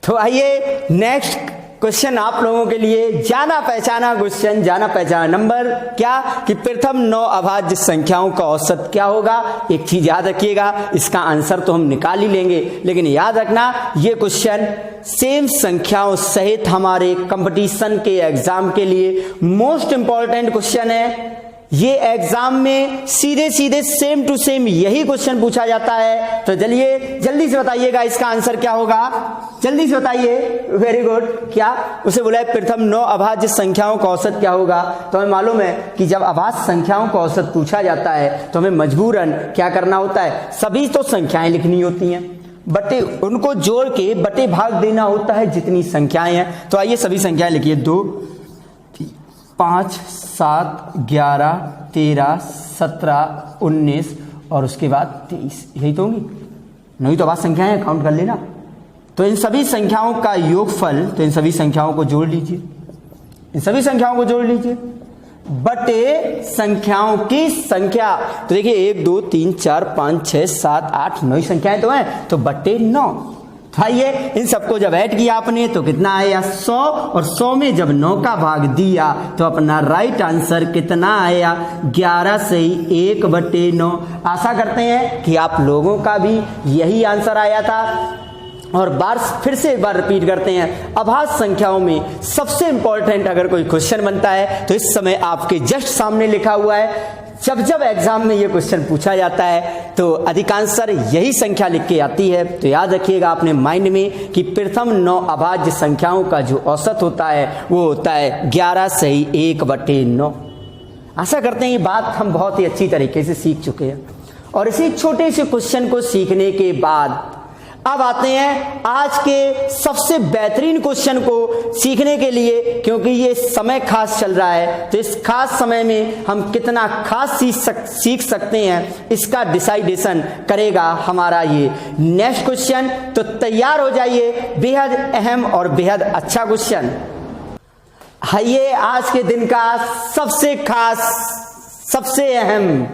तो आइए नेक्स्ट क्वेश्चन आप लोगों के लिए जाना पहचाना क्वेश्चन, जाना पहचाना नंबर। क्या कि प्रथम 9 अभाज्य संख्याओं का औसत क्या होगा? एक चीज याद रखिएगा, इसका आंसर तो हम निकाल ही लेंगे, लेकिन याद रखना ये क्वेश्चन सेम संख्याओं सहित हमारे कंपटीशन के एग्जाम के लिए मोस्ट इंपॉर्टेंट क्वेश्चन है। ये एग्जाम में सीधे सीधे सेम टू सेम यही क्वेश्चन पूछा जाता है। तो चलिए जल्दी से बताइएगा इसका आंसर क्या होगा, जल्दी से बताइए। Very good. क्या उसे बोला है प्रथम 9 अभाज्य संख्याओं का औसत क्या होगा? तो हमें मालूम है कि जब अभाज्य संख्याओं का औसत पूछा जाता है तो हमें मजबूरन क्या करना होता है? सभी तो संख्याएं लिखनी होती हैं, बटे उनको जोड़ के बटे भाग देना होता है जितनी संख्याएं हैं। तो आइए सभी संख्याएं लिखिए। 2, 5, 7, 11, 13, 17, 19 और उसके बाद 23। यही तो होंगी, नहीं तो अभाज्य संख्याएं काउंट कर लेना। तो इन सभी संख्याओं का योगफल, तो इन सभी संख्याओं को जोड़ लीजिए, इन सभी संख्याओं को जोड़ लीजिए बटे संख्याओं की संख्या। तो देखिए 1, 2, 3, 4, 5, 6, 7, 8, 9 संख्याएं तो हैं, तो बटे 9। तो आइए इन सबको जब ऐड किया आपने तो कितना आया? 100। और 100 में जब 9 का भाग दिया तो अपना राइट आंसर कितना आया? 11 से ही 1/9। आशा करते हैं कि आप लोगों का भी यही आंसर आया था। और बार फिर से एक बार रिपीट करते हैं, अभाज्य संख्याओं में सबसे इंपॉर्टेंट अगर कोई क्वेश्चन बनता है तो इस समय आपके जस्ट सामने लिखा हुआ है जब जब एग्जाम में ये क्वेश्चन पूछा जाता है तो अधिकांशतर यही संख्या लिख के आती है। तो याद रखिएगा अपने माइंड में कि प्रथम 9 अभाज्य संख्याओं का जो औसत होता है वो होता है 11 सही 1/9। आशा करते हैं ये बात हम बहुत ही अच्छी तरीके से सीख चुके हैं। और इसी छोटे से क्वेश्चन को सीखने के बाद अब आते हैं आज के सबसे बेहतरीन क्वेश्चन को सीखने के लिए, क्योंकि ये समय खास चल रहा है। तो इस खास समय में हम कितना खास सीख सकते हैं इसका डिसाइडेशन करेगा हमारा ये नेक्स्ट क्वेश्चन। तो तैयार हो जाइए, बेहद अहम और बेहद अच्छा क्वेश्चन है ये आज के दिन का सबसे खास, सबसे अहम।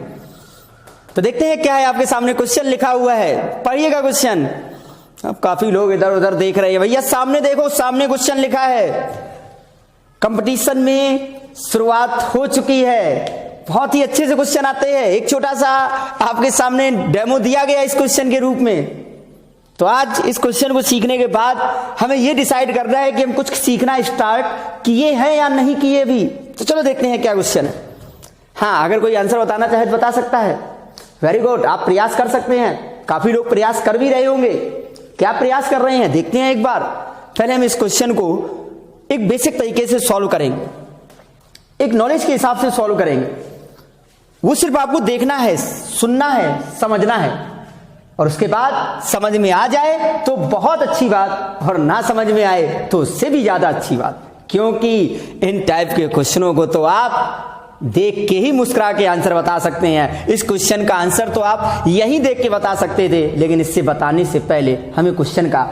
तो देखते हैं क्या है आपके सामने क्वेश्चन लिखा हुआ है, पढ़िएगा क्वेश्चन। अब काफी लोग इधर उधर देख रहे हैं, भैया सामने देखो, सामने क्वेश्चन लिखा है। कंपटीशन में शुरुआत हो चुकी है, बहुत ही अच्छे से क्वेश्चन आते हैं। एक छोटा सा आपके सामने डेमो दिया गया इस क्वेश्चन के रूप में। तो आज इस क्वेश्चन को सीखने के बाद हमें यह डिसाइड करना है कि हम कुछ सीखना स्टार्ट किए हैं या नहीं किए भी। तो चलो देखते हैं क्या क्वेश्चन है। हाँ, अगर कोई आंसर बताना चाहे तो बता सकता है। वेरी गुड, आप प्रयास कर सकते हैं। काफी लोग प्रयास कर भी रहे होंगे। क्या प्रयास कर रहे हैं देखते हैं एक बार। पहले हम इस क्वेश्चन को एक बेसिक तरीके से सॉल्व करेंगे, एक नॉलेज के हिसाब से सॉल्व करेंगे। वो सिर्फ आपको देखना है, सुनना है, समझना है, और उसके बाद समझ में आ जाए तो बहुत अच्छी बात, और ना समझ में आए तो उससे भी ज्यादा अच्छी बात। क्योंकि इन टाइप के क्वेश्चनों को तो आप देख के ही मुस्कुरा के आंसर बता सकते हैं। इस क्वेश्चन का आंसर तो आप यहीं देख के बता सकते थे, लेकिन इससे बताने से पहले हमें क्वेश्चन का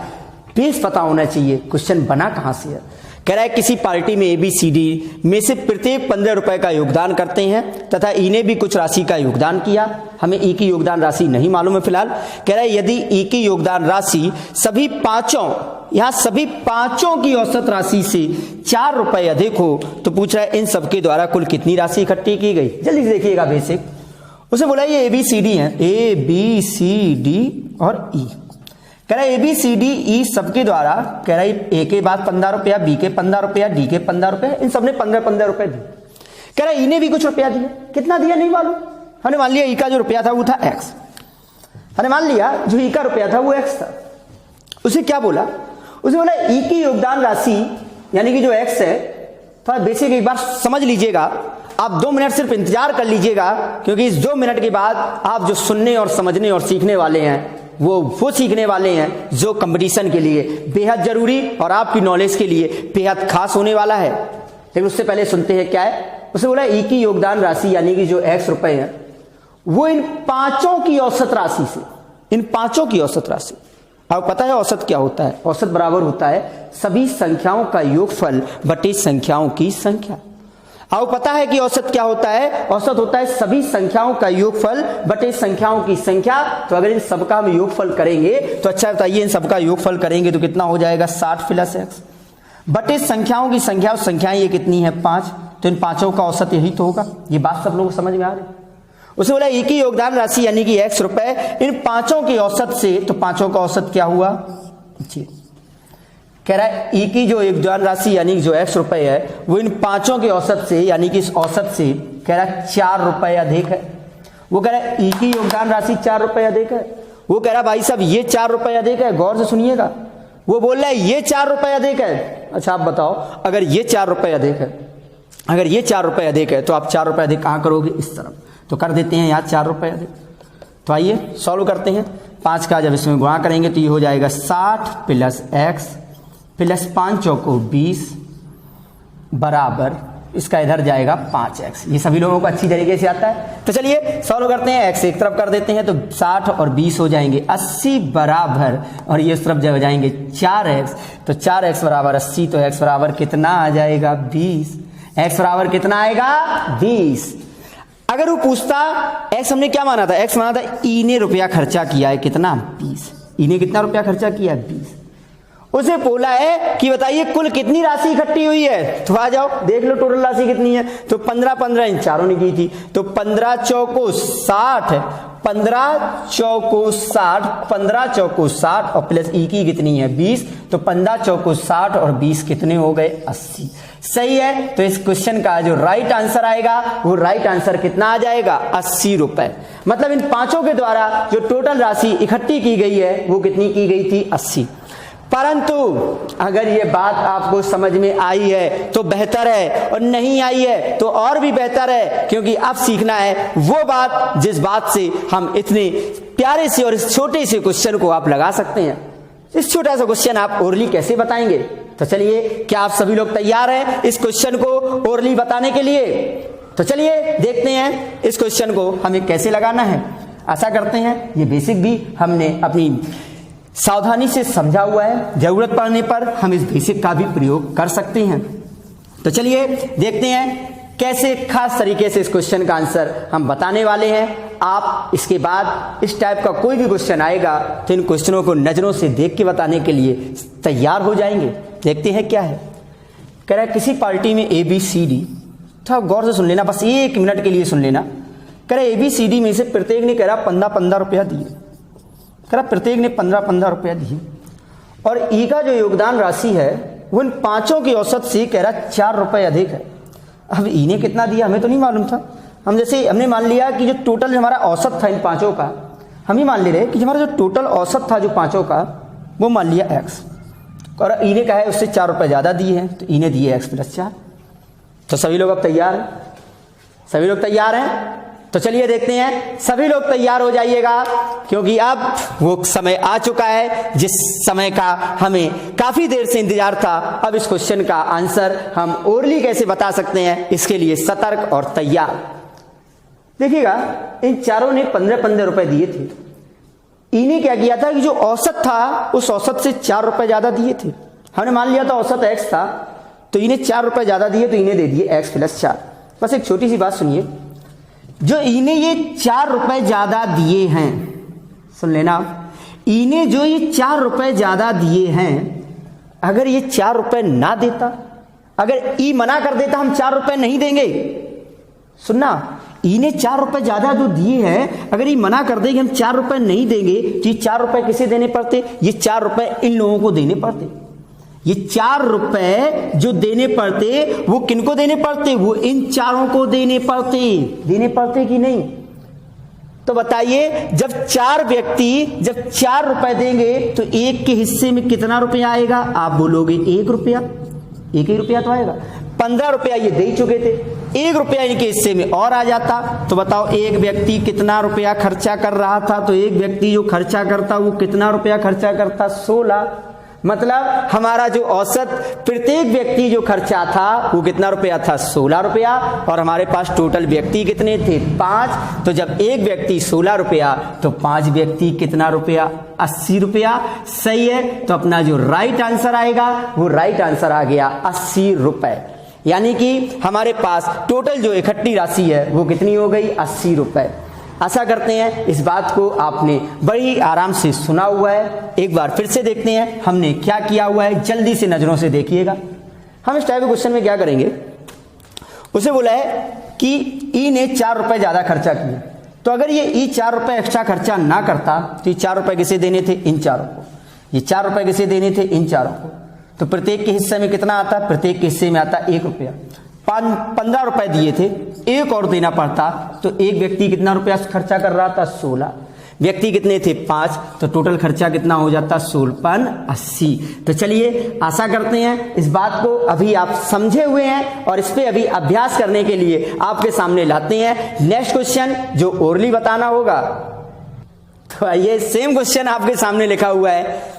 बेस पता होना चाहिए, क्वेश्चन बना कहां से है। कह रहा है किसी पार्टी में ABCD में से प्रत्येक 15 रुपए का योगदान करते हैं तथा ई ने भी कुछ राशि का योगदान किया। हमें ई की योगदान राशि नहीं मालूम है फिलहाल। कह रहा है यदि ई की योगदान राशि सभी पांचों की औसत राशि से 4 रुपए अधिक हो तो पूछ रहा है इन सबके द्वारा कुल कितनी राशि इकट्ठी की गई। जल्दी से देखिएगा बेसिक। उसे बोला ये ABCD है, ABCD और ई। कह रहा है ABCD E सबके द्वारा, कह रहा है ए के बाद 15 रुपया, बी के 15 रुपया, डी के 15 रुपया, इन सबने 15 रुपए दिए। कह रहा है ई ने भी कुछ रुपया दिया। कितना दिया नहीं मालूम। हमने मान लिया ई का जो रुपया था वो था X। हमने मान लिया जो ई का रुपया था वो X था। उसे क्या बोला? उसे बोला ई की योगदान राशि यानी कि जो X है, थोड़ा बेसिक एक बार समझ लीजिएगा। आप 2 मिनट सिर्फ इंतजार कर लीजिएगा, क्योंकि इस 2 मिनट के बाद आप जो सुनने और समझने और सीखने वाले हैं वो सीखने वाले हैं जो कंपटीशन के लिए बेहद जरूरी और आपकी नॉलेज के लिए बेहद खास होने वाला है। लेकिन उससे पहले सुनते हैं क्या है। उसे बोला ई की योगदान राशि यानी कि जो X रुपए है वो इन पांचों की औसत राशि से, इन पांचों की औसत राशि। आपको पता है औसत क्या होता है? औसत बराबर होता है सभी संख्याओं का योगफल बटे संख्याओं की संख्या। आपको पता है कि औसत क्या होता है? औसत होता है सभी संख्याओं का योगफल बटे संख्याओं की संख्या। तो अगर इन सबका हम योगफल करेंगे तो अच्छा बताइए, इन सबका योगफल करेंगे तो कितना हो जाएगा? 60 + X बटे संख्याओं की संख्या। संख्याएं ये कितनी है? 5। तो इन पांचों का औसत यही तो होगा। ये बात सब लोगों को समझ में आ रही है। उसे बोला ई की योगदान राशि यानी कि X रुपए इन पांचों की औसत से, तो पांचों का औसत क्या हुआ? जी, कह रहा है ई की जो योगदान राशि यानी जो X रुपए है वो इन पांचों के औसत से यानी कि इस औसत से कह रहा है 4 रुपए अधिक है। वो कह रहा है ई की योगदान राशि 4 रुपए अधिक है। वो कह रहा है भाई साहब ये 4 रुपए अधिक है, गौर से सुनिएगा। वो बोल रहा है ये 4 रुपए अधिक है। अच्छा आप बताओ, अगर ये 4 रुपए अधिक है, अगर ये 4 रुपए अधिक है तो आप 4 रुपए अधिक कहां करोगे? इस तरफ। तो कर देते हैं यहाँ 4 रुपए अधिक। तो आइए सॉल्व करते हैं। 5 का जब इसमें गुणा करेंगे तो ये हो जाएगा 60 + X + 5 चौको 20 बराबर, इसका इधर जाएगा 5X। ये सभी लोगों को अच्छी तरीके से आता है। तो चलिए सॉल्व करते हैं। X एक तरफ कर देते हैं तो 60 और 20 हो जाएंगे 80 बराबर, और ये इस तरफ हो जाएंगे 4X। तो 4X बराबर 80, तो X बराबर कितना आ जाएगा? 20। X बराबर कितना आएगा? 20। अगर वो पूछता X हमने क्या माना था? X माना था ई ने रुपया खर्चा किया है कितना? 20। ई ने कितना रुपया खर्चा किया है? 20। उसे बोला है कि बताइए कुल कितनी राशि इकट्ठी हुई है। तो आ जाओ देख लो टोटल राशि कितनी है। तो 15 इन चारों ने की थी। तो 15 चौको 60, 15 चौको 60, 15 चौको 60 और प्लस ई की कितनी है 20। तो 15 चौको 60 और 20 कितने हो गए 80। सही है। तो इस क्वेश्चन का जो राइट आंसर आएगा वो राइट आंसर कितना आ जाएगा 80 रुपए। मतलब इन पांचों के द्वारा जो टोटल राशि इकट्ठी की गई है वो कितनी की गई थी 80। परंतु अगर ये बात आपको समझ में आई है तो बेहतर है, और नहीं आई है तो और भी बेहतर है, क्योंकि अब सीखना है वो बात जिस बात से हम इतने प्यारे से और इस छोटे से क्वेश्चन को आप लगा सकते हैं। इस छोटा सा क्वेश्चन आप ओरली कैसे बताएंगे। तो चलिए, क्या आप सभी लोग तैयार हैं इस क्वेश्चन को ओरली बताने के लिए। तो चलिए देखते हैं इस क्वेश्चन को हमें कैसे लगाना है। आशा करते हैं ये बेसिक भी हमने अपनी सावधानी से समझा हुआ है, जरूरत पड़ने पर हम इस बेसिक का भी प्रयोग कर सकते हैं। तो चलिए देखते हैं कैसे खास तरीके से इस क्वेश्चन का आंसर हम बताने वाले हैं। आप इसके बाद इस टाइप का कोई भी क्वेश्चन आएगा तो इन क्वेश्चनों को नजरों से देख के बताने के लिए तैयार हो जाएंगे। देखते हैं क्या है। कह रहा है किसी पार्टी में ABCD, थोड़ा गौर से सुन लेना, बस 1 मिनट के लिए सुन लेना। कह रहा है ABCD में से प्रत्येक ने कह रहा 15 रुपया दिए। कह रहा प्रत्येक ने 15 रुपया दिए और ई का जो योगदान राशि है वो इन पांचों की औसत से कह रहा 4 रुपए अधिक है। अब ई ने कितना दिया हमें तो नहीं मालूम था। हमने मान लिया कि जो टोटल हमारा औसत था इन पांचों का, हम ही मान ले रहे कि हमारा जो टोटल औसत था जो पांचों का वो मान लिया x, और ई ने कहा है उससे 4 रुपए ज्यादा दिए हैं तो ई ने दिए x + 4। तो सभी लोग अब तैयार हैं, सभी लोग तैयार हैं। तो चलिए देखते हैं, सभी लोग तैयार हो जाइएगा क्योंकि अब वो समय आ चुका है जिस समय का हमें काफी देर से इंतजार था। अब इस क्वेश्चन का आंसर हम ओरली कैसे बता सकते हैं, इसके लिए सतर्क और तैयार। देखिएगा, इन चारों ने 15 रुपए दिए थे। ई ने क्या किया था कि जो औसत था उस औसत से 4 रुपए ज्यादा दिए थे। हमने मान लिया था औसत x था तो ई ने 4 रुपए ज्यादा दिए तो ई ने दे दिए x + 4। बस एक छोटी सी बात सुनिए, जो ई ने ये 4 रुपए ज्यादा दिए हैं, सुन लेना, ई ने जो ये 4 रुपए ज्यादा दिए हैं, अगर ये 4 रुपए ना देता, अगर ई मना कर देता हम 4 रुपए नहीं देंगे, सुनना, ई ने 4 रुपए ज्यादा जो दिए हैं, अगर ई मना कर दे कि हम 4 रुपए नहीं देंगे तो ये 4 रुपए किसे देने पड़ते, ये 4 रुपए इन लोगों को देने पड़ते। ये 4 रुपए जो देने पड़ते वो किनको देने पड़ते, वो इन चारों को देने पड़ते कि नहीं। तो बताइए, जब 4 व्यक्ति जब 4 रुपए देंगे तो एक के हिस्से में कितना रुपया आएगा। आप बोलोगे 1 रुपया, 1 ही रुपया तो आएगा। 15 रुपया ये दे ही चुके थे, 1 रुपया इनके हिस्से में और आ जाता। तो बताओ एक व्यक्ति कितना रुपया खर्चा कर रहा था। तो एक व्यक्ति जो खर्चा करता वो कितना रुपया खर्चा करता, 16। मतलब हमारा जो औसत प्रत्येक व्यक्ति जो खर्चा था वो कितना रुपया था, 16 रुपया, और हमारे पास टोटल व्यक्ति कितने थे, 5। तो जब एक व्यक्ति 16 रुपया तो 5 व्यक्ति कितना रुपया, 80 रुपया। सही है। तो अपना जो राइट आंसर आएगा वो राइट आंसर आ गया 80 रुपए। यानी कि हमारे पास टोटल जो इकट्ठी राशि है वो कितनी हो गई, 80 रुपए। आशा करते हैं इस बात को आपने बड़ी आराम से सुना हुआ है। एक बार फिर से देखते हैं हमने क्या किया हुआ है, जल्दी से नजरों से देखिएगा। हम इस टाइप के क्वेश्चन में क्या करेंगे, उसे बोला है कि ई ने 4 रुपए ज्यादा खर्चा किया, तो अगर ये ई 4 रुपए एक्स्ट्रा खर्चा ना करता तो ये 4 रुपए किसे देने थे, इन चारों को। ये 4 रुपए किसे देने थे, इन चारों को। तो प्रत्येक के हिस्से में कितना आता, प्रत्येक के हिस्से में आता 1 रुपया। 15 रुपए दिए थे, एक और देना पड़ता, तो एक व्यक्ति कितना रुपया खर्चा कर रहा था, 16। व्यक्ति कितने थे, 5, तो टोटल खर्चा कितना हो जाता, 16 80। तो चलिए आशा करते हैं इस बात को अभी आप समझे हुए हैं और इस पे अभी अभ्यास करने के लिए आपके सामने लाते हैं नेक्स्ट क्वेश्चन जो ओरली बताना होगा। तो आइए, सेम क्वेश्चन आपके सामने लिखा हुआ है।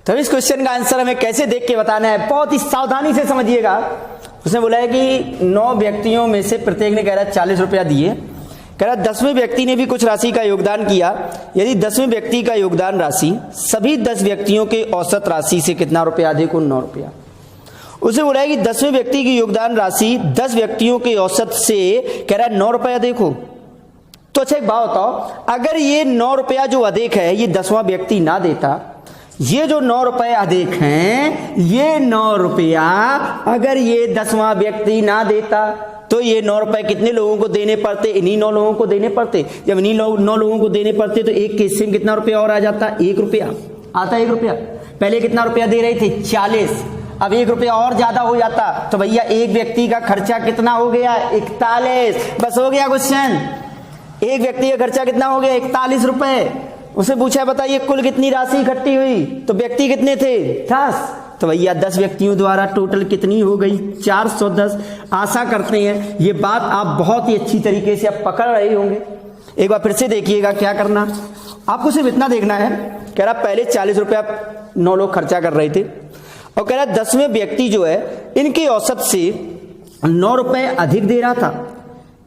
तो इस क्वेश्चन का आंसर हमें कैसे देख के बताना है, बहुत ही सावधानी से समझिएगा। उसने बोला है कि 9 व्यक्तियों में से प्रत्येक ने कह रहा है 40 रुपया दिए। कह रहा 10वें व्यक्ति ने भी कुछ राशि का योगदान किया। यदि 10वें व्यक्ति का योगदान राशि सभी 10 व्यक्तियों के औसत राशि से कितना रुपया अधिक हो, 9 रुपया। उसे बोला है कि 10वें व्यक्ति की योगदान राशि 10 व्यक्तियों के औसत से कह रहा है 9 रुपया अधिक हो। तो अच्छा एक बात बताओ, अगर ये 9 रुपया जो अधिक है ये 10वां व्यक्ति ना देता, ये जो 9 रुपए अधिक हैं, ये 9 रुपया अगर ये 10वां व्यक्ति ना देता तो ये 9 रुपए कितने लोगों को देने पड़ते? इन्हीं 9 लोगों को देने पड़ते। जब इन्हीं 9 लोगों को देने पड़ते तो एक के हिस्से में कितना रुपया और आ जाता? 1 रुपया आता। 1 रुपया पहले कितना रुपया दे रहे थे? 40। अब 1 रुपया और ज्यादा हो जाता तो भैया एक व्यक्ति का खर्चा कितना हो गया? 41। बस हो गया क्वेश्चन। एक व्यक्ति का खर्चा कितना हो गया? 41 रुपए। उसे पूछा बताइए कुल कितनी राशि इकट्ठी हुई? तो व्यक्ति कितने थे? 10। तो भैया 10 व्यक्तियों द्वारा टोटल कितनी हो गई? 410। आशा करते हैं ये बात आप बहुत ही अच्छी तरीके से आप पकड़ रहे होंगे। एक बार फिर से देखिएगा क्या करना। आपको सिर्फ इतना देखना है, कह रहा पहले 40 रुपया 9 लोग खर्चा कर रहे थे और कह रहा 10वें व्यक्ति जो है इनके औसत से 9 रुपए अधिक दे रहा था।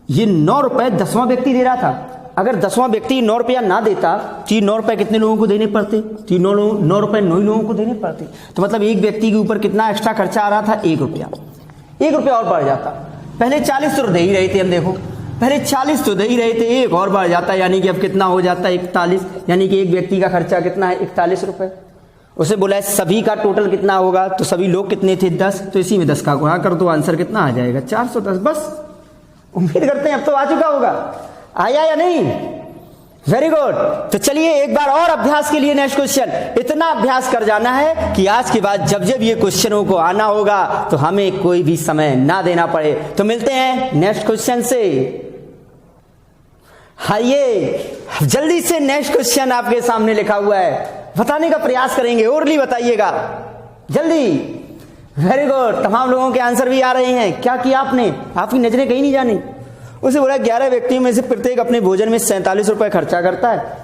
ये 9 रुपए 10वां व्यक्ति दे रहा था। अगर 10वां व्यक्ति 9 रुपया ना देता तो ये 9 रुपए कितने लोगों को देने पड़ते? तो 9 रुपए 9 लोगों को देने पड़ते। तो मतलब एक व्यक्ति के ऊपर कितना एक्स्ट्रा खर्चा आ रहा था? 1 रुपया। 1 रुपया और बढ़ जाता। पहले 40 तो दे ही रहे थे हम, देखो पहले 40 तो दे ही रहे थे, एक और बढ़ जाता, यानी कि अब कितना हो जाता? 41। यानी कि एक व्यक्ति का खर्चा कितना है? 41 रुपए। उसे बोला सभी का टोटल कितना होगा? तो सभी लोग कितने थे? 10। तो इसी में 10 का गुणा कर दो, आंसर कितना आ जाएगा? 410। बस उम्मीद करते हैं अब तो आ चुका होगा। आया या नहीं? Very good. तो चलिए एक बार और अभ्यास के लिए नेक्स्ट क्वेश्चन। इतना अभ्यास कर जाना है कि आज के बाद जब जब ये क्वेश्चनों को आना होगा तो हमें कोई भी समय ना देना पड़े। तो मिलते हैं नेक्स्ट क्वेश्चन से। आइए जल्दी से नेक्स्ट क्वेश्चन आपके सामने लिखा हुआ है, बताने का प्रयास करेंगे, ओरली बताइएगा जल्दी। Very good. तमाम लोगों के आंसर भी आ रहे हैं। क्या किया आपने? आपकी नजरें कहीं नहीं जानी। उसे बोला 11 व्यक्तियों में से प्रत्येक अपने भोजन में 47 रुपए खर्चा करता है।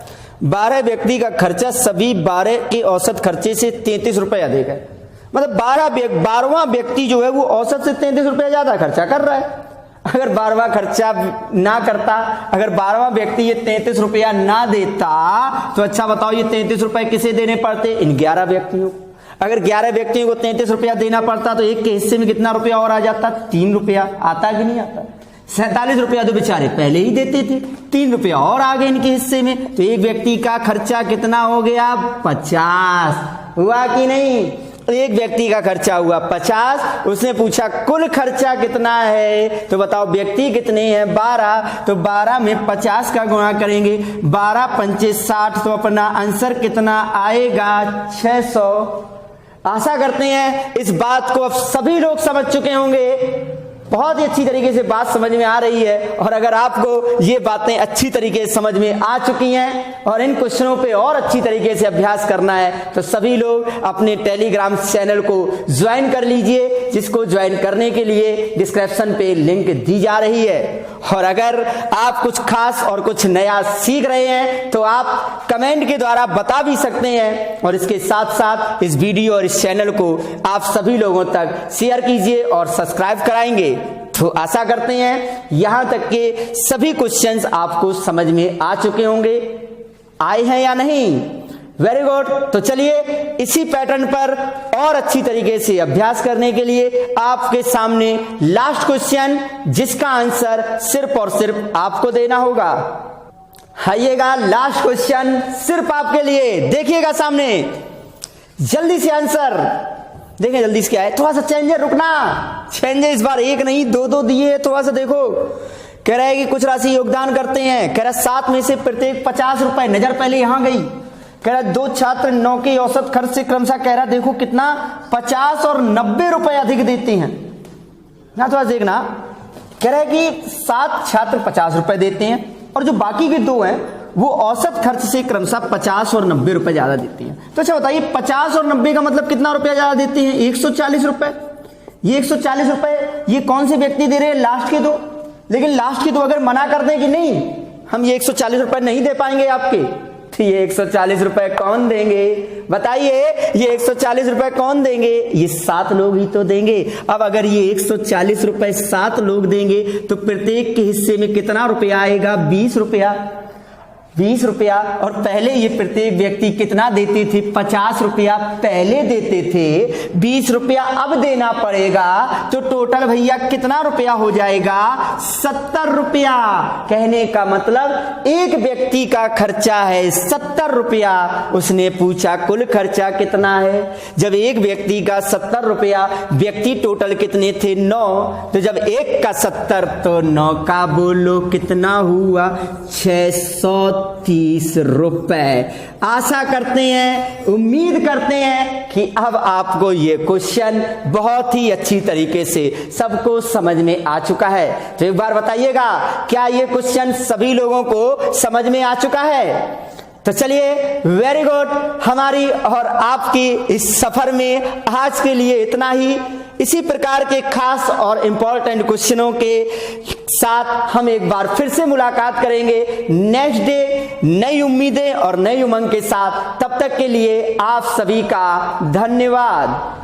12 व्यक्ति का खर्चा सभी 12 के औसत खर्चे से 33 रुपए अधिक है। मतलब 12वां व्यक्ति जो है वो औसत से 33 रुपए ज्यादा खर्चा कर रहा है। अगर 12वां खर्चा ना करता, अगर 12वां व्यक्ति ये 33 रुपया ना देता तो अच्छा बताओ ये 33 रुपए किसे देने पड़ते? इन 11 व्यक्तियों को। अगर 11 व्यक्तियों को 33 रुपया देना पड़ता तो एक के हिस्से में कितना रुपया और आ जाता? 3 रुपया। आता कि नहीं आता? 47 रुपया तो बेचारे पहले ही देते थे, 3 रुपया और आ गए इनके हिस्से में। तो एक व्यक्ति का खर्चा कितना हो गया? 50। हुआ कि नहीं? एक व्यक्ति का खर्चा हुआ 50। उसने पूछा कुल खर्चा कितना है? तो बताओ व्यक्ति कितने हैं? 12। तो 12 में 50 का गुणा करेंगे, 12 पंचे 60। तो अपना आंसर कितना आएगा? 600। आशा करते हैं इस बात को अब सभी लोग समझ चुके होंगे। बहुत ही अच्छी तरीके से बात समझ में आ रही है। और अगर आपको ये बातें अच्छी तरीके से समझ में आ चुकी हैं और इन क्वेश्चनों पे और अच्छी तरीके से अभ्यास करना है तो सभी लोग अपने टेलीग्राम चैनल को ज्वाइन कर लीजिए, जिसको ज्वाइन करने के लिए डिस्क्रिप्शन पे लिंक दी जा रही है। और अगर आप कुछ खास और कुछ नया सीख रहे हैं तो आप कमेंट के द्वारा बता भी सकते हैं। और इसके साथ साथ इस वीडियो और इस चैनल को आप सभी लोगों तक शेयर कीजिए और सब्सक्राइब कराएंगे। तो आशा करते हैं यहां तक के सभी क्वेश्चंस आपको समझ में आ चुके होंगे। आए हैं या नहीं? Very good. तो चलिए इसी पैटर्न पर और अच्छी तरीके से अभ्यास करने के लिए आपके सामने लास्ट क्वेश्चन, जिसका आंसर सिर्फ और सिर्फ आपको देना होगा। आइएगा लास्ट क्वेश्चन सिर्फ आपके लिए, देखिएगा सामने, जल्दी से आंसर देखें। जल्दी से क्या है? थोड़ा सा चेंज है, रुकना। चेंज इस बार एक नहीं 2 दिए, थोड़ा सा देखो। कह रहा है कि कुछ राशि योगदान करते हैं। कह रहा 7 में से प्रत्येक 50 रुपए। नजर पहले यहां गई। कह रहा 2 छात्र 9 के औसत खर्च से क्रमशः कह रहा देखो कितना 50 और 90 रुपए अधिक देते हैं। ना थोड़ा देखना। कह रहा है कि 7 छात्र 50 रुपए देते हैं और जो बाकी के 2 हैं वो औसत खर्च से क्रमशः 50 और 90 रुपए ज्यादा देती हैं। तो अच्छा बताइए 50 और 90 का मतलब कितना रुपया ज्यादा देती हैं? 140 रुपए। ये 140 रुपए ये कौन से व्यक्ति दे रहे हैं? लास्ट के 2। लेकिन लास्ट के 2 अगर मना कर दें कि नहीं हम ये 140 रुपए नहीं दे पाएंगे आपके, तो ये 140 रुपए कौन देंगे? बताइए ये 140 रुपए कौन देंगे? ये 7 लोग ही तो देंगे। अब अगर ये 140 रुपए 7 लोग देंगे तो प्रत्येक के हिस्से में कितना रुपया आएगा? 20 रुपया। 20 रुपया, और पहले ये प्रत्येक व्यक्ति कितना देते थे? 50 रुपया पहले देते थे, 20 रुपया अब देना पड़ेगा, तो टोटल भैया कितना रुपया हो जाएगा? 70 रुपया। कहने का मतलब एक व्यक्ति का खर्चा है 70 रुपया। उसने पूछा कुल खर्चा कितना है? जब एक व्यक्ति का 70 रुपया, व्यक्ति टोटल कितने थे? 9, तो जब एक का 70 तो 9 का बोलो कितना हुआ? 630 रुपए। आशा करते हैं, उम्मीद करते हैं कि अब आपको ये क्वेश्चन बहुत ही अच्छी तरीके से सबको समझ में आ चुका है। तो एक बार बताइएगा, क्या ये क्वेश्चन सभी लोगों को समझ में आ चुका है? तो चलिए, वेरी गुड। हमारी और आपकी इस सफर में आज के लिए इतना ही। इसी प्रकार के खास और इंपॉर्टेंट क्वेश्चनों के साथ हम एक बार फिर से मुलाकात करेंगे नेक्स्ट डे, नई उम्मीदें और नई उमंग के साथ। तब तक के लिए आप सभी का धन्यवाद।